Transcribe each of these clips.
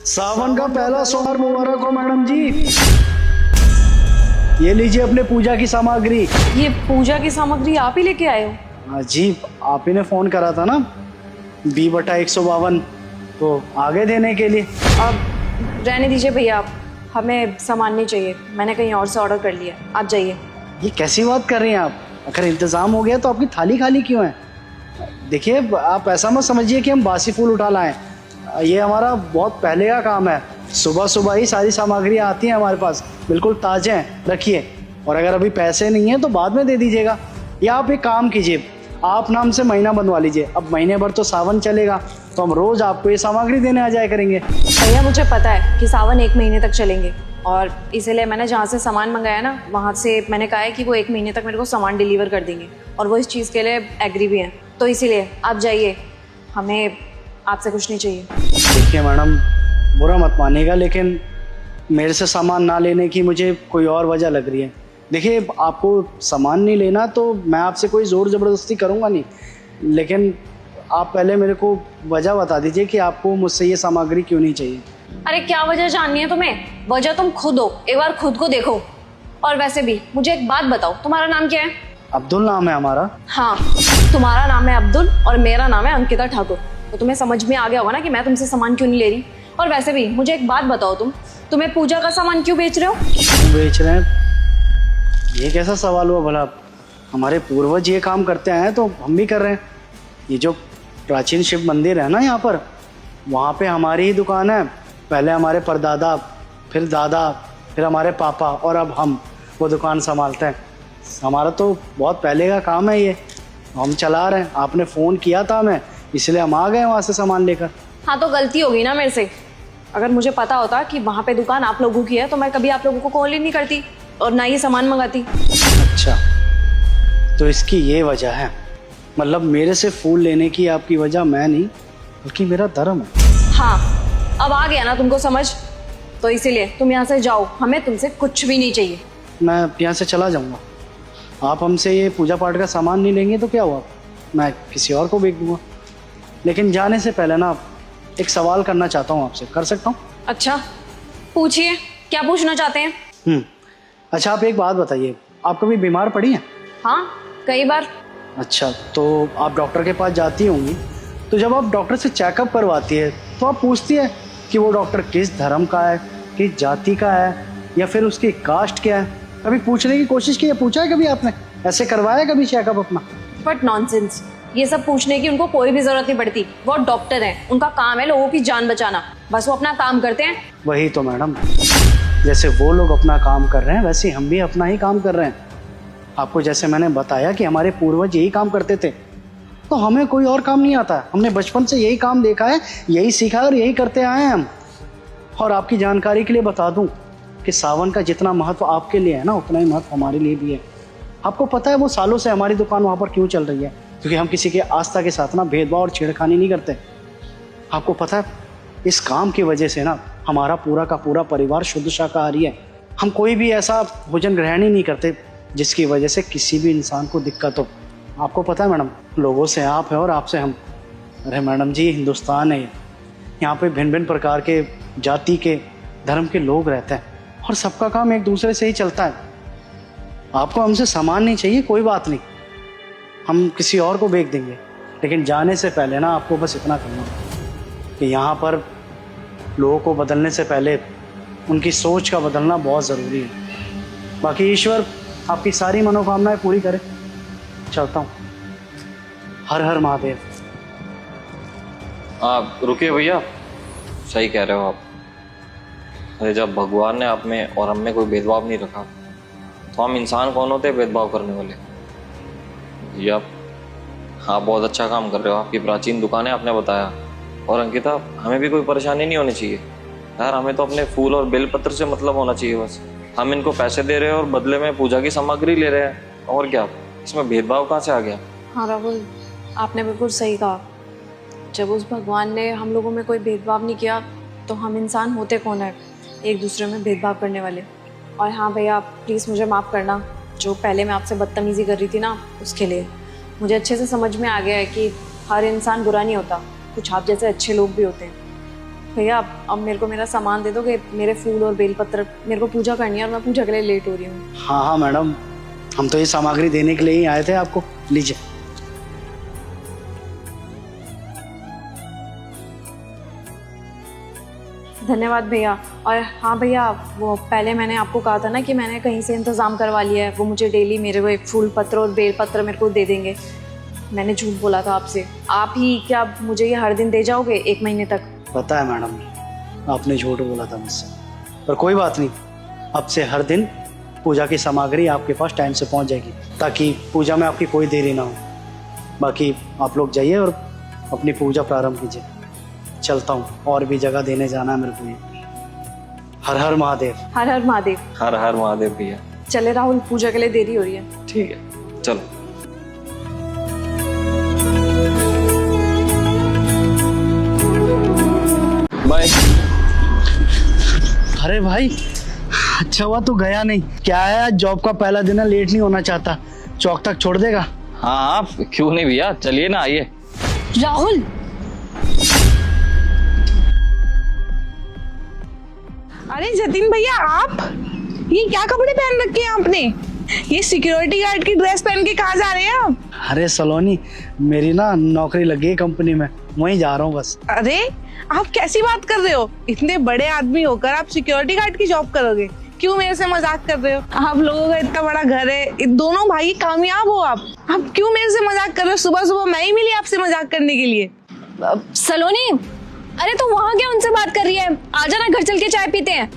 सावन का पहला सोमवार मुबारक हो मैडम जी। ये लीजिए अपने पूजा की सामग्री। ये पूजा की सामग्री आप ही लेके आए हो? हाँ जी, आप ही ने फोन करा था ना, B/152 तो आगे देने के लिए। अब रहने दीजिए भैया, आप हमें सामान नहीं चाहिए, मैंने कहीं और से ऑर्डर कर लिया, आप जाइए। ये कैसी बात कर रही हैं आप? अगर इंतजाम हो गया तो आपकी थाली खाली क्यों है? देखिए, आप ऐसा मत समझिए कि हम बासी फूल उठा लाएं। ये हमारा बहुत पहले का काम है। सुबह सुबह ही सारी सामग्री आती है हमारे पास, बिल्कुल ताजे हैं, रखिए। और अगर अभी पैसे नहीं हैं तो बाद में दे दीजिएगा, या आप एक काम कीजिए, आप नाम से महीना बनवा लीजिए। अब महीने भर तो सावन चलेगा, तो हम रोज आपको ये सामग्री देने आ जाया करेंगे। भैया मुझे पता है कि सावन 1 महीने तक चलेंगे, और इसीलिए मैंने जहाँ से सामान मंगाया ना, वहाँ से मैंने कहा है कि वो 1 महीने तक मेरे को सामान डिलीवर कर देंगे, और वो इस चीज़ के लिए एग्री भी हैं। तो इसीलिए आप जाइए, हमें आपसे कुछ नहीं चाहिए। देखिए मैडम, बुरा मत मानिएगा, लेकिन मेरे से सामान ना लेने की मुझे कोई और वजह लग रही है। देखिए, आपको सामान नहीं लेना तो मैं आपसे कोई ज़ोर ज़बरदस्ती करूँगा नहीं, लेकिन आप पहले मेरे को वजह बता दीजिए कि आपको मुझसे ये सामग्री क्यों नहीं चाहिए। अरे क्या वजह जाननी है तुम्हें? वजह तुम खुद हो, एक बार खुद को देखो। और वैसे भी मुझे एक बात बताओ, तुम्हारा नाम क्या है? अब्दुल नाम है हमारा। हाँ, तुम्हारा नाम है अब्दुल और मेरा नाम है अंकिता ठाकुर। तो तुम्हें समझ में आ गया होगा ना कि मैं तुमसे सामान क्यों नहीं ले रही। और वैसे भी मुझे एक बात बताओ, तुम्हें पूजा का सामान क्यों बेच रहे हो? क्यों बेच रहे हैं? ये कैसा सवाल हुआ भला? हमारे पूर्वज ये काम करते आए हैं तो हम भी कर रहे हैं। ये जो प्राचीन शिव मंदिर है ना यहाँ पर, वहाँ पे हमारी ही दुकान है। पहले हमारे परदादा, फिर दादा, फिर हमारे पापा, और अब हम वो दुकान संभालते हैं। हमारा तो बहुत पहले का काम है, ये हम चला रहे हैं। आपने फ़ोन किया था हमें, इसलिए हम आ गए वहाँ से सामान लेकर। हाँ, तो गलती होगी ना मेरे से। अगर मुझे पता होता कि वहाँ पे दुकान आप लोगों की है तो मैं कभी आप लोगों को कॉल ही नहीं करती और ना ही सामान मंगाती। अच्छा, तो इसकी ये वजह है, मतलब मेरे से फूल लेने की आपकी वजह मैं नहीं, बल्कि मेरा धर्म है। हाँ, अब आ गया ना तुमको समझ। तो इसीलिए तुम यहाँ से जाओ, हमें तुमसे कुछ भी नहीं चाहिए। मैं यहाँ से चला जाऊँगा। आप हमसे ये पूजा पाठ का सामान नहीं लेंगे तो क्या हुआ, मैं किसी और को बेच दूँगा। लेकिन जाने से पहले ना एक सवाल करना चाहता हूँ आपसे, कर सकता हूँ? अच्छा, पूछिए, क्या पूछना चाहते हैं? अच्छा, आप एक बात बताइए, आप कभी बीमार पड़ी हैं? हाँ, कई बार। अच्छा, तो आप डॉक्टर के पास जाती होंगी, तो जब आप डॉक्टर से चेकअप करवाती है तो आप पूछती है कि वो डॉक्टर किस धर्म का है, किस जाति का है, या फिर उसकी कास्ट क्या है? कभी पूछने की कोशिश की है? पूछा है कभी आपने? ऐसे करवाया कभी चेकअप अपना? बट नॉनसेंस, ये सब पूछने की उनको कोई भी जरूरत नहीं पड़ती। वो डॉक्टर हैं, उनका काम है लोगों की जान बचाना, बस वो अपना काम करते हैं। वही तो मैडम, जैसे वो लोग अपना काम कर रहे हैं वैसे हम भी अपना ही काम कर रहे हैं। आपको जैसे मैंने बताया कि हमारे पूर्वज यही काम करते थे, तो हमें कोई और काम नहीं आता। हमने बचपन से यही काम देखा है, यही सीखा है और यही करते आए हैं हम। और आपकी जानकारी के लिए बता दूं कि सावन का जितना महत्व आपके लिए है ना, उतना ही महत्व हमारे लिए भी है। आपको पता है वो सालों से हमारी दुकान वहाँ पर क्यों चल रही है? क्योंकि हम किसी के आस्था के साथ ना भेदभाव और छेड़खानी नहीं करते। आपको पता है, इस काम की वजह से ना हमारा पूरा का पूरा परिवार शुद्ध शाकाहारी है। हम कोई भी ऐसा भोजन ग्रहण ही नहीं करते जिसकी वजह से किसी भी इंसान को दिक्कत हो। आपको पता है मैडम, लोगों से आप है और आपसे हम। अरे मैडम जी, हिंदुस्तान है, यहाँ पे भिन्न भिन्न प्रकार के जाति के, धर्म के लोग रहते हैं, और सबका काम एक दूसरे से ही चलता है। आपको हमसे सामान नहीं चाहिए, कोई बात नहीं, हम किसी और को बेच देंगे। लेकिन जाने से पहले ना आपको बस इतना करना कि यहाँ पर लोगों को बदलने से पहले उनकी सोच का बदलना बहुत ज़रूरी है। बाकी ईश्वर आपकी सारी मनोकामनाएं पूरी करे। चलता हूँ। हर हर महादेव। आप रुकिए भैया, सही कह रहे हो आप। अरे जब भगवान ने आप में और हम में कोई भेदभाव नहीं रखा, तो हम इंसान कौन होते भेदभाव करने वाले? भैया आप बहुत अच्छा काम कर रहे हो। आपकी प्राचीन दुकान है आपने बताया, और अंकिता, हमें भी कोई परेशानी नहीं होनी चाहिए यार। हमें तो अपने फूल और बेलपत्र से मतलब होना चाहिए बस। हम इनको पैसे दे रहे हैं और बदले में पूजा की सामग्री ले रहे हैं, और क्या? इसमें भेदभाव कहाँ से आ गया? हाँ राहुल, आपने बिल्कुल सही कहा। जब उस भगवान ने हम लोगों में कोई भेदभाव नहीं किया, तो हम इंसान होते कौन है एक दूसरे में भेदभाव करने वाले। और हाँ भैया, प्लीज़ मुझे माफ़ करना, जो पहले मैं आपसे बदतमीज़ी कर रही थी ना, उसके लिए। मुझे अच्छे से समझ में आ गया है कि हर इंसान बुरा नहीं होता, कुछ आप जैसे अच्छे लोग भी होते हैं। भैया अब मेरे को मेरा सामान दे दोगे, मेरे फूल और बेलपत्र, मेरे को पूजा करनी है और मैं पूजा के लिए लेट हो रही हूँ। हाँ हाँ मैडम, हम तो ये सामग्री देने के लिए ही आए थे आपको। लीजिए। धन्यवाद भैया। और हाँ भैया, वो पहले मैंने आपको कहा था ना कि मैंने कहीं से इंतज़ाम करवा लिया है, वो मुझे डेली मेरे को एक फूल पत्र और बेलपत्र मेरे को दे देंगे। मैंने झूठ बोला था आपसे। आप ही क्या मुझे ये हर दिन दे जाओगे 1 महीने तक? पता है मैडम, आपने झूठ बोला था मुझसे, पर कोई बात नहीं, अब से हर दिन पूजा की सामग्री आपके पास टाइम से पहुंच जाएगी, ताकि पूजा में आपकी कोई देरी ना हो। बाकी आप लोग जाइए और अपनी पूजा प्रारंभ कीजिए। चलता हूँ, और भी जगह देने जाना है मेरे को। ये हर हर महादेव। हर हर महादेव। हर हर महादेव भैया। चले राहुल, पूजा के लिए देरी हो रही है। ठीक है, चलो। बाय। अरे भाई, अच्छा हुआ तू गया नहीं। क्या है, आज जॉब का पहला दिन है, लेट नहीं होना चाहता, चौक तक छोड़ देगा? हाँ हाँ, क्यों नहीं भैया, चलिए ना, आइए। राहुल, अरे जतिन भैया, आप ये क्या कपड़े पहन रखे हैं आपने? ये सिक्योरिटी गार्ड की ड्रेस पहन के कहाँ जा रहे हैं आप? अरे सलोनी, मेरी ना नौकरी लगी है कंपनी में, वहीं जा रहा हूँ बस। अरे आप कैसी बात कर रहे हो? इतने बड़े आदमी होकर आप सिक्योरिटी गार्ड की जॉब करोगे? क्यों मेरे से मजाक कर रहे हो? आप लोगों का इतना बड़ा घर है, दोनों भाई कामयाब हो आप क्यों मेरे से मजाक कर रहे हो? सुबह सुबह मैं ही मिली आपसे मजाक करने के लिए। सलोनी, अरे तू वहाँ क्या उनसे बात कर रही है? आजा ना, घर चल के चाय पीते हैं।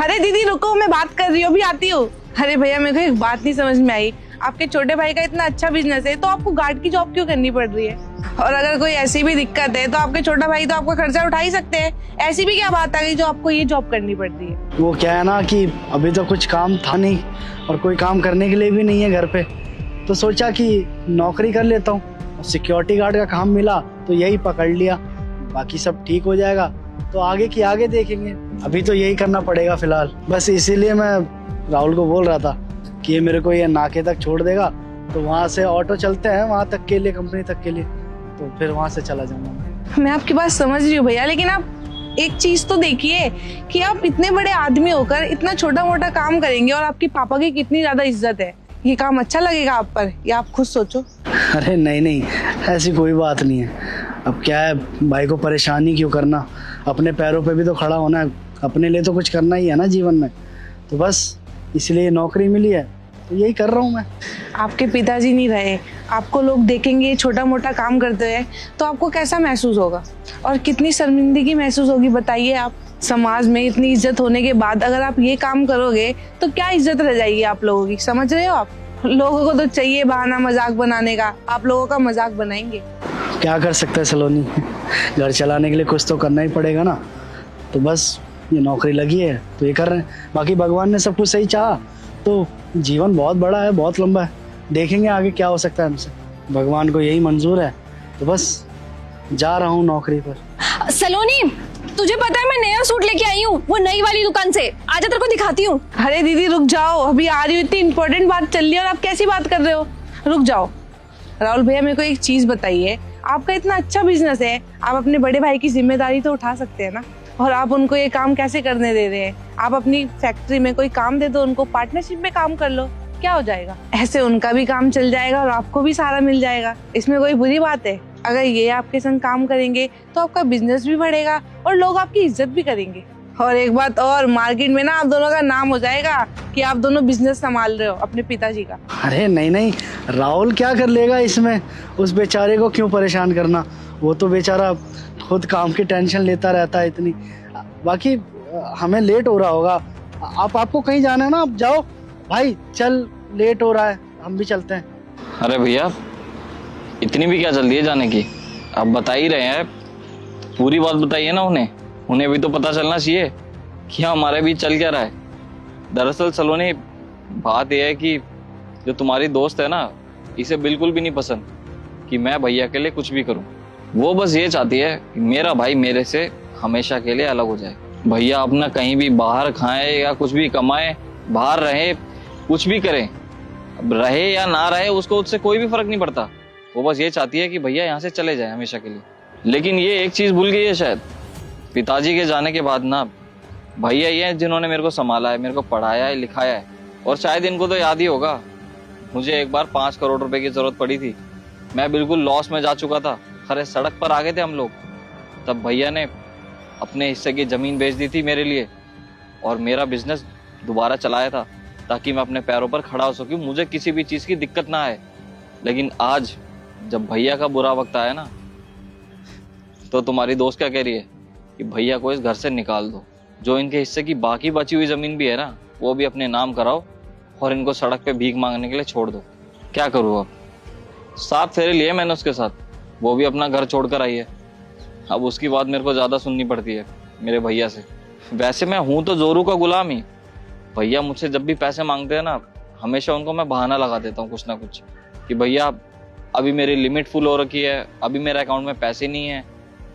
अरे दीदी रुको, मैं बात कर रही हूँ, अभी आती हूँ। अरे भैया, मेरे को एक बात नहीं समझ में आई। आपके छोटे भाई का इतना अच्छा बिजनेस है, तो आपको गार्ड की जॉब क्यों करनी पड़ रही है? और अगर कोई ऐसी भी दिक्कत है तो आपके छोटा भाई तो आपका खर्चा उठा ही सकते हैं। ऐसी भी क्या बात आ गई जो आपको ये जॉब करनी पड़ रही है? वो क्या है ना कि अभी तो कुछ काम था नहीं, और कोई काम करने के लिए भी नहीं है घर पे, तो सोचा कि नौकरी कर लेता हूँ। सिक्योरिटी गार्ड का काम मिला तो यही पकड़ लिया, बाकी सब ठीक हो जाएगा तो आगे की आगे देखेंगे। अभी तो यही करना पड़ेगा फिलहाल। बस इसीलिए मैं राहुल को बोल रहा था कि ये मेरे को ये नाके तक छोड़ देगा, तो वहाँ से ऑटो चलते हैं वहाँ तक के लिए, कंपनी तक के लिए, तो फिर वहाँ से चला जाऊंगा। मैं आपकी बात समझ रही हूँ भैया, लेकिन आप एक चीज तो देखिए कि आप इतने बड़े आदमी होकर इतना छोटा मोटा काम करेंगे और आपकी पापा की कितनी ज्यादा इज्जत है। ये काम अच्छा लगेगा आप पर? ये आप खुद सोचो। अरे नहीं नहीं, ऐसी कोई बात नहीं है। अब क्या है, भाई को परेशानी क्यों करना, अपने पैरों पे भी तो खड़ा होना है, अपने लिए तो कुछ करना ही है ना जीवन में। तो बस इसलिए नौकरी मिली है तो यही कर रहा हूँ मैं। आपके पिताजी नहीं रहे, आपको लोग देखेंगे छोटा मोटा काम करते हुए, तो आपको कैसा महसूस होगा और कितनी शर्मिंदगी महसूस होगी बताइए आप। समाज में इतनी इज्जत होने के बाद अगर आप ये काम करोगे तो क्या इज्जत रह जाएगी आप लोगों की? समझ रहे हो आप? लोगों को तो चाहिए बहाना मजाक बनाने का, आप लोगों का मजाक बनाएंगे। क्या कर सकते हैं सलोनी, घर चलाने के लिए कुछ तो करना ही पड़ेगा ना। तो बस ये नौकरी लगी है तो ये कर रहे हैं। बाकी भगवान ने सब कुछ सही चाहा तो जीवन बहुत बड़ा है, बहुत लंबा है, देखेंगे आगे क्या हो सकता है हमसे। भगवान को यही मंजूर है, तो बस जा रहा हूँ नौकरी पर। सलोनी, तुझे पता है मैं नया सूट लेके आई हूँ वो नई वाली दुकान से, आजा तेरे को दिखाती हूँ। अरे दीदी रुक जाओ, अभी आ रही हूँ, इतनी इंपॉर्टेंट बात चल रही है और आप कैसी बात कर रहे हो? रुक जाओ। राहुल भैया, मेरे को एक चीज बताइए, आपका इतना अच्छा बिजनेस है, आप अपने बड़े भाई की जिम्मेदारी तो उठा सकते हैं ना, और आप उनको ये काम कैसे करने दे रहे हैं? आप अपनी फैक्ट्री में कोई काम दे दो उनको, पार्टनरशिप में काम कर लो, क्या हो जाएगा? ऐसे उनका भी काम चल जाएगा और आपको भी सारा मिल जाएगा, इसमें कोई बुरी बात है? अगर ये आपके संग काम करेंगे तो आपका बिजनेस भी बढ़ेगा और लोग आपकी इज्जत भी करेंगे। और एक बात और, मार्केट में ना आप दोनों का नाम हो जाएगा कि आप दोनों बिजनेस संभाल रहे हो अपने पिताजी का। अरे नहीं नहीं, राहुल क्या कर लेगा इसमें, उस बेचारे को क्यों परेशान करना, वो तो बेचारा खुद काम की टेंशन लेता रहता है इतनी। बाकी हमें लेट हो रहा होगा, आपको कहीं जाना है ना, आप जाओ भाई, चल लेट हो रहा है, हम भी चलते हैं। अरे भैया, इतनी भी क्या जल्दी है जाने की? आप बता ही रहे हैं, पूरी बात बताइए ना उन्हें भी तो पता चलना चाहिए कि हमारे बीच चल क्या रहा है। दरअसल सलोनी, बात यह है कि जो तुम्हारी दोस्त है ना, इसे बिल्कुल भी नहीं पसंद कि मैं भैया के लिए कुछ भी करूं। वो बस ये चाहती है कि मेरा भाई मेरे से हमेशा के लिए अलग हो जाए। भैया अपना कहीं भी बाहर खाए या कुछ भी कमाए, बाहर रहे, कुछ भी करें, अब रहे या ना रहे उसको उससे कोई भी फर्क नहीं पड़ता। वो बस ये चाहती है कि भैया यहाँ से चले जाए हमेशा के लिए। लेकिन ये एक चीज भूल गई है शायद पिताजी के जाने के बाद ना भैया ये हैं जिन्होंने मेरे को संभाला है, मेरे को पढ़ाया है, लिखाया है। और शायद इनको तो याद ही होगा, मुझे एक बार 5 करोड़ रुपए की जरूरत पड़ी थी। मैं बिल्कुल लॉस में जा चुका था, खरे सड़क पर आ गए थे हम लोग। तब भैया ने अपने हिस्से की जमीन बेच दी थी मेरे लिए और मेरा बिजनेस दोबारा चलाया था ताकि मैं अपने पैरों पर खड़ा हो सकूं, मुझे किसी भी चीज़ की दिक्कत ना आए। लेकिन आज जब भैया का बुरा वक्त आया ना, तो तुम्हारी दोस्त क्या कह रही है कि भैया को इस घर से निकाल दो, जो इनके हिस्से की बाकी बची हुई जमीन भी है ना वो भी अपने नाम कराओ और इनको सड़क पे भीख मांगने के लिए छोड़ दो। क्या करूँ अब? 7 फेरे लिए मैंने उसके साथ, वो भी अपना घर छोड़कर आई है। अब उसकी बात मेरे को ज़्यादा सुननी पड़ती है मेरे भैया से। वैसे मैं हूँ तो जोरू का गुलाम ही। भैया मुझसे जब भी पैसे मांगते हैं ना, हमेशा उनको मैं बहाना लगा देता हूँ कुछ ना कुछ कि भैया अभी मेरी लिमिट फुल हो रखी है, अभी मेरे अकाउंट में पैसे नहीं है,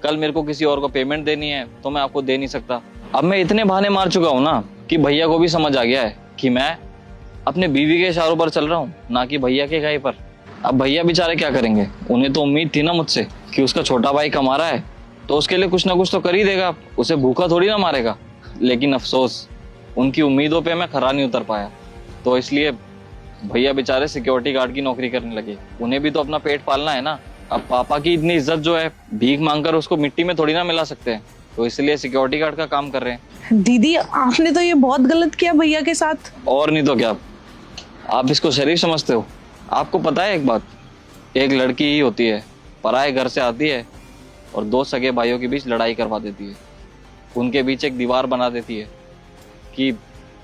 कल मेरे को किसी और को पेमेंट देनी है तो मैं आपको दे नहीं सकता। अब मैं इतने बहाने मार चुका हूँ ना कि भैया को भी समझ आ गया है कि मैं अपने बीवी के इशारों पर चल रहा हूँ, ना कि भैया के कहे पर। अब भैया बेचारे क्या करेंगे? उन्हें तो उम्मीद थी ना मुझसे कि उसका छोटा भाई कमा रहा है तो उसके लिए कुछ ना कुछ तो कर ही देगा, उसे भूखा थोड़ी ना मारेगा। लेकिन अफसोस, उनकी उम्मीदों पे मैं खरा नहीं उतर पाया, तो इसलिए भैया बेचारे सिक्योरिटी गार्ड की नौकरी करने लगे। उन्हें भी तो अपना पेट पालना है ना। अब पापा की इतनी इज्जत जो है, भीख मांगकर उसको मिट्टी में थोड़ी ना मिला सकते हैं, तो इसलिए सिक्योरिटी गार्ड का काम कर रहे हैं। दीदी आपने तो ये बहुत गलत किया भैया के साथ। और नहीं तो क्या, आप इसको शरीफ समझते हो? आपको पता है एक बात, एक लड़की ही होती है, पराए घर से आती है और 2 सगे भाइयों के बीच लड़ाई करवा देती है, उनके बीच एक दीवार बना देती है कि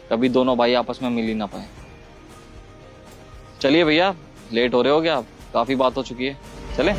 कभी दोनों भाई आपस में मिल ही ना पाए। चलिए भैया, लेट हो रहे हो क्या आप? काफी बात हो चुकी है, चलें?